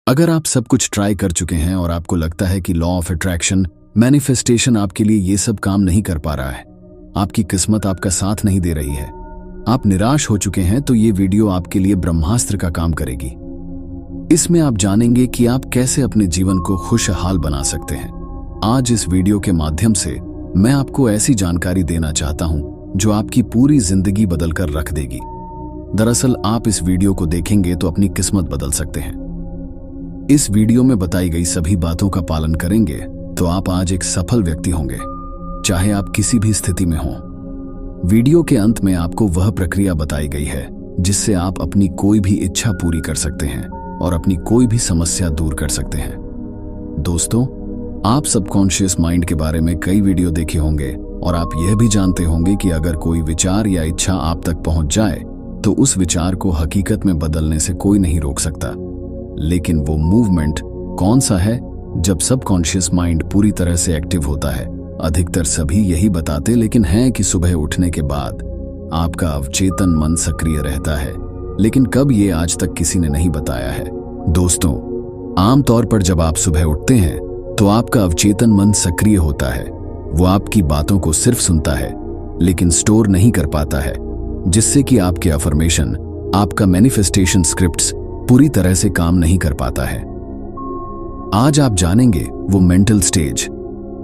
अगर आप सब कुछ ट्राई कर चुके हैं और आपको लगता है कि लॉ ऑफ अट्रैक्शन, मैनिफेस्टेशन आपके लिए ये सब काम नहीं कर पा रहा है, आपकी किस्मत आपका साथ नहीं दे रही है, आप निराश हो चुके हैं, तो ये वीडियो आपके लिए ब्रह्मास्त्र का काम करेगी। इसमें आप जानेंगे कि आप कैसे अपने जीवन को खुशहाल बना सकते हैं। आज इस वीडियो के माध्यम से मैं आपको ऐसी जानकारी देना चाहता हूं जो आपकी पूरी जिंदगी बदल कर रख देगी। दरअसल आप इस वीडियो को देखेंगे तो अपनी किस्मत बदल सकते हैं। इस वीडियो में बताई गई सभी बातों का पालन करेंगे तो आप आज एक सफल व्यक्ति होंगे, चाहे आप किसी भी स्थिति में हों। वीडियो के अंत में आपको वह प्रक्रिया बताई गई है जिससे आप अपनी कोई भी इच्छा पूरी कर सकते हैं और अपनी कोई भी समस्या दूर कर सकते हैं। दोस्तों, आप सबकॉन्शियस माइंड के बारे में कई वीडियो देखे होंगे और आप यह भी जानते होंगे कि अगर कोई विचार या इच्छा आप तक पहुंच जाए तो उस विचार को हकीकत में बदलने से कोई नहीं रोक सकता। लेकिन वो मूवमेंट कौन सा है जब सबकॉन्शियस माइंड पूरी तरह से एक्टिव होता है? अधिकतर सभी यही बताते लेकिन हैं कि सुबह उठने के बाद आपका अवचेतन मन सक्रिय रहता है। लेकिन कब ये आज तक किसी ने नहीं बताया है। दोस्तों, आमतौर पर जब आप सुबह उठते हैं तो आपका अवचेतन मन सक्रिय होता है। वो आपकी बातों को सिर्फ सुनता है लेकिन स्टोर नहीं कर पाता है, जिससे कि आपके अफर्मेशन, आपका मैनिफेस्टेशन स्क्रिप्ट्स पूरी तरह से काम नहीं कर पाता है। आज आप जानेंगे वो मेंटल स्टेज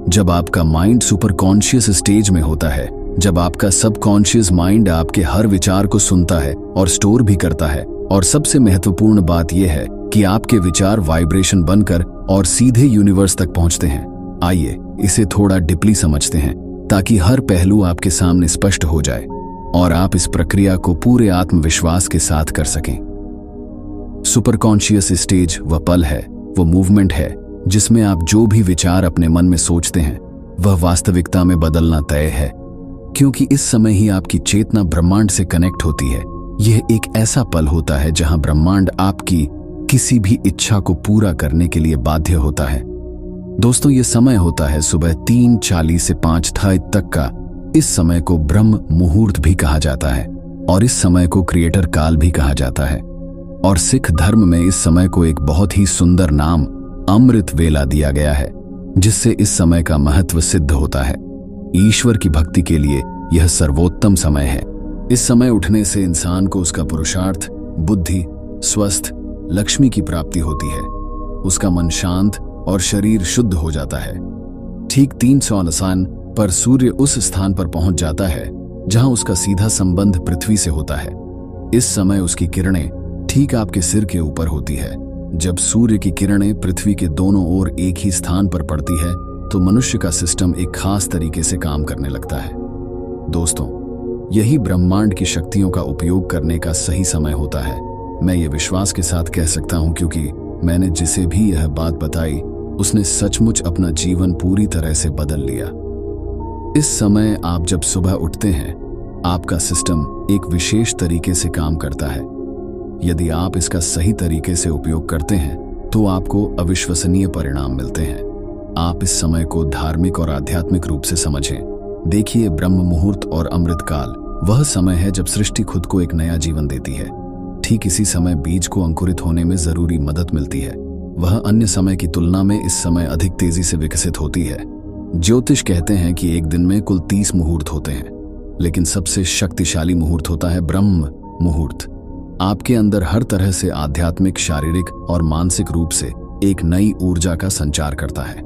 जब आपका माइंड सुपर कॉन्शियस स्टेज में होता है, जब आपका सबकॉन्शियस माइंड आपके हर विचार को सुनता है और स्टोर भी करता है। और सबसे महत्वपूर्ण बात यह है कि आपके विचार वाइब्रेशन बनकर और सीधे यूनिवर्स तक पहुंचते हैं। आइए इसे थोड़ा डीपली समझते हैं ताकि हर पहलू आपके सामने स्पष्ट हो जाए और आप इस प्रक्रिया को पूरे आत्मविश्वास के साथ कर सकें। सुपर कॉन्शियस स्टेज वह पल है, वो मूवमेंट है जिसमें आप जो भी विचार अपने मन में सोचते हैं वह वास्तविकता में बदलना तय है, क्योंकि इस समय ही आपकी चेतना ब्रह्मांड से कनेक्ट होती है। यह एक ऐसा पल होता है जहां ब्रह्मांड आपकी किसी भी इच्छा को पूरा करने के लिए बाध्य होता है। दोस्तों, यह समय होता है सुबह 3:40 से 5:30 तक का। इस समय को ब्रह्म मुहूर्त भी कहा जाता है और इस समय को क्रिएटर काल भी कहा जाता है। और सिख धर्म में इस समय को एक बहुत ही सुंदर नाम अमृत वेला दिया गया है, जिससे इस समय का महत्व सिद्ध होता है। ईश्वर की भक्ति के लिए यह सर्वोत्तम समय है। इस समय उठने से इंसान को उसका पुरुषार्थ, बुद्धि, स्वस्थ, लक्ष्मी की प्राप्ति होती है। उसका मन शांत और शरीर शुद्ध हो जाता है। ठीक 300 आसान पर सूर्य उस स्थान पर पहुंच जाता है जहां उसका सीधा संबंध पृथ्वी से होता है। इस समय उसकी किरणें ठीक आपके सिर के ऊपर होती है। जब सूर्य की किरणें पृथ्वी के दोनों ओर एक ही स्थान पर पड़ती है तो मनुष्य का सिस्टम एक खास तरीके से काम करने लगता है। दोस्तों, यही ब्रह्मांड की शक्तियों का उपयोग करने का सही समय होता है। मैं ये विश्वास के साथ कह सकता हूं क्योंकि मैंने जिसे भी यह बात बताई उसने सचमुच अपना जीवन पूरी तरह से बदल लिया। इस समय आप जब सुबह उठते हैं, आपका सिस्टम एक विशेष तरीके से काम करता है। यदि आप इसका सही तरीके से उपयोग करते हैं तो आपको अविश्वसनीय परिणाम मिलते हैं। आप इस समय को धार्मिक और आध्यात्मिक रूप से समझें। देखिए, ब्रह्म मुहूर्त और अमृत काल वह समय है जब सृष्टि खुद को एक नया जीवन देती है। ठीक इसी समय बीज को अंकुरित होने में जरूरी मदद मिलती है। वह अन्य समय की तुलना में इस समय अधिक तेजी से विकसित होती है। ज्योतिष कहते हैं कि एक दिन में कुल 30 मुहूर्त होते हैं, लेकिन सबसे शक्तिशाली मुहूर्त होता है ब्रह्म मुहूर्त। आपके अंदर हर तरह से आध्यात्मिक, शारीरिक और मानसिक रूप से एक नई ऊर्जा का संचार करता है।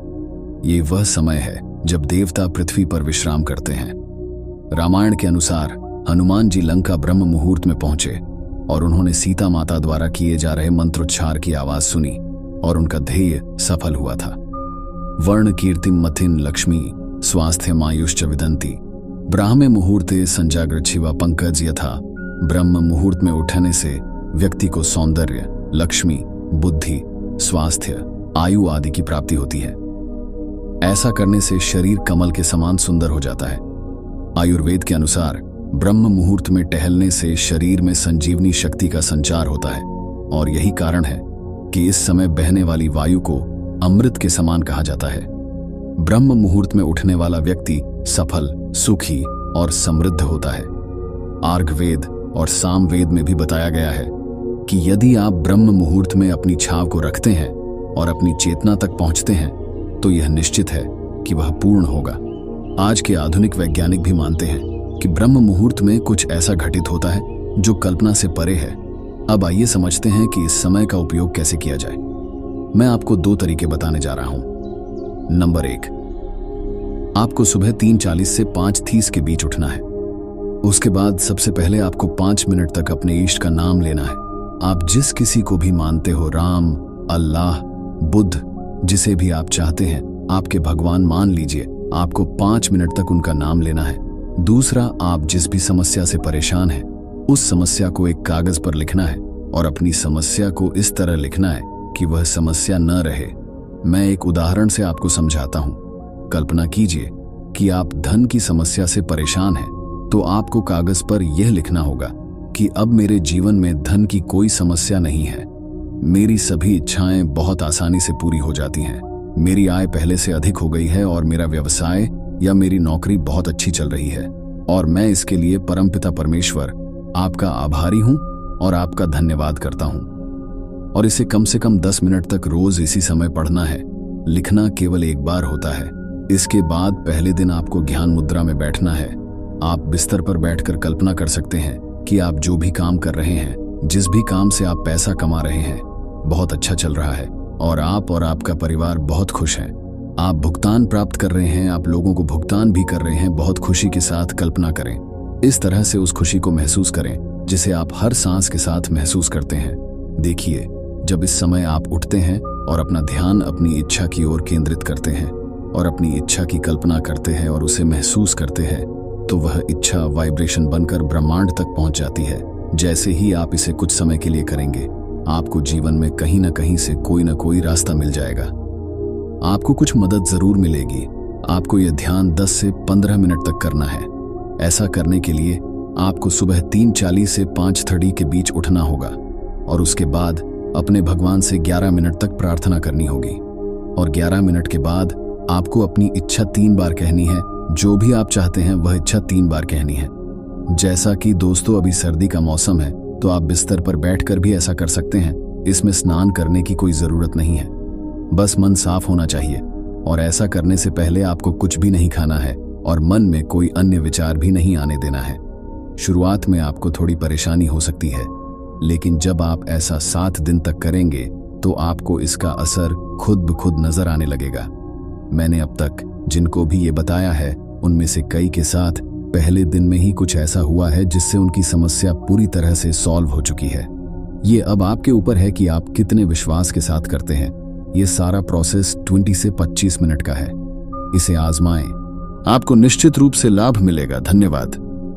ये वह समय है जब देवता पृथ्वी पर विश्राम करते हैं। रामायण के अनुसार हनुमान जी लंका ब्रह्म मुहूर्त में पहुंचे और उन्होंने सीता माता द्वारा किए जा रहे मंत्रोच्चार की आवाज सुनी और उनका ध्येय सफल हुआ था। वर्ण कीर्तिम मथिन लक्ष्मी स्वास्थ्य आयुश्च विदंती ब्राह्मे मुहूर्ते संजागृच्छिवा पंकज यथा। ब्रह्म मुहूर्त में उठने से व्यक्ति को सौंदर्य, लक्ष्मी, बुद्धि, स्वास्थ्य, आयु आदि की प्राप्ति होती है। ऐसा करने से शरीर कमल के समान सुंदर हो जाता है। आयुर्वेद के अनुसार ब्रह्म मुहूर्त में टहलने से शरीर में संजीवनी शक्ति का संचार होता है और यही कारण है कि इस समय बहने वाली वायु को अमृत के समान कहा जाता है। ब्रह्म मुहूर्त में उठने वाला व्यक्ति सफल, सुखी और समृद्ध होता है। आर्घवेद और सामवेद में भी बताया गया है कि यदि आप ब्रह्म मुहूर्त में अपनी छाव को रखते हैं और अपनी चेतना तक पहुंचते हैं तो यह निश्चित है कि वह पूर्ण होगा। आज के आधुनिक वैज्ञानिक भी मानते हैं कि ब्रह्म मुहूर्त में कुछ ऐसा घटित होता है जो कल्पना से परे है। अब आइए समझते हैं कि इस समय का उपयोग कैसे किया जाए। मैं आपको 2 तरीके बताने जा रहा हूं। नंबर 1, आपको सुबह 3:40 से 5:30 के बीच उठना है। उसके बाद सबसे पहले आपको 5 मिनट तक अपने इष्ट का नाम लेना है। आप जिस किसी को भी मानते हो, राम, अल्लाह, बुद्ध, जिसे भी आप चाहते हैं, आपके भगवान मान लीजिए, आपको 5 मिनट तक उनका नाम लेना है। दूसरा, आप जिस भी समस्या से परेशान हैं, उस समस्या को एक कागज पर लिखना है और अपनी समस्या को इस तरह लिखना है कि वह समस्या न रहे। मैं एक उदाहरण से आपको समझाता हूं। कल्पना कीजिए कि आप धन की समस्या से परेशान हैं, तो आपको कागज पर यह लिखना होगा कि अब मेरे जीवन में धन की कोई समस्या नहीं है। मेरी सभी इच्छाएं बहुत आसानी से पूरी हो जाती हैं। मेरी आय पहले से अधिक हो गई है और मेरा व्यवसाय या मेरी नौकरी बहुत अच्छी चल रही है और मैं इसके लिए परमपिता परमेश्वर आपका आभारी हूं और आपका धन्यवाद करता हूं। और इसे कम से कम 10 मिनट तक रोज इसी समय पढ़ना है। लिखना केवल एक बार होता है। इसके बाद पहले दिन आपको ज्ञान मुद्रा में बैठना है। आप बिस्तर पर बैठकर कल्पना कर सकते हैं कि आप जो भी काम कर रहे हैं, जिस भी काम से आप पैसा कमा रहे हैं, बहुत अच्छा चल रहा है और आप और आपका परिवार बहुत खुश हैं। आप भुगतान प्राप्त कर रहे हैं, आप लोगों को भुगतान भी कर रहे हैं। बहुत खुशी के साथ कल्पना करें। इस तरह से उस खुशी को महसूस करें जिसे आप हर सांस के साथ महसूस करते हैं। देखिए, जब इस समय आप उठते हैं और अपना ध्यान अपनी इच्छा की ओर केंद्रित करते हैं और अपनी इच्छा की कल्पना करते हैं और उसे महसूस करते हैं, तो वह इच्छा वाइब्रेशन बनकर ब्रह्मांड तक पहुंच जाती है। जैसे ही आप इसे कुछ समय के लिए करेंगे, आपको जीवन में कहीं ना कहीं से कोई ना कोई रास्ता मिल जाएगा। आपको कुछ मदद जरूर मिलेगी। आपको यह ध्यान 10 से 15 मिनट तक करना है। ऐसा करने के लिए आपको सुबह 3:40 से 5:30 के बीच उठना होगा और उसके बाद अपने भगवान से 11 मिनट तक प्रार्थना करनी होगी। और 11 मिनट के बाद आपको अपनी इच्छा 3 बार कहनी है। जो भी आप चाहते हैं वह इच्छा 3 बार कहनी है। जैसा कि दोस्तों अभी सर्दी का मौसम है, तो आप बिस्तर पर बैठकर भी ऐसा कर सकते हैं। इसमें स्नान करने की कोई जरूरत नहीं है, बस मन साफ होना चाहिए। और ऐसा करने से पहले आपको कुछ भी नहीं खाना है और मन में कोई अन्य विचार भी नहीं आने देना है। शुरुआत में आपको थोड़ी परेशानी हो सकती है, लेकिन जब आप ऐसा 7 दिन तक करेंगे तो आपको इसका असर खुद ब खुद नजर आने लगेगा। मैंने अब तक जिनको भी ये बताया है, उनमें से कई के साथ पहले दिन में ही कुछ ऐसा हुआ है जिससे उनकी समस्या पूरी तरह से सॉल्व हो चुकी है। ये अब आपके ऊपर है कि आप कितने विश्वास के साथ करते हैं। ये सारा प्रोसेस 20 से 25 मिनट का है। इसे आजमाएं, आपको निश्चित रूप से लाभ मिलेगा। धन्यवाद।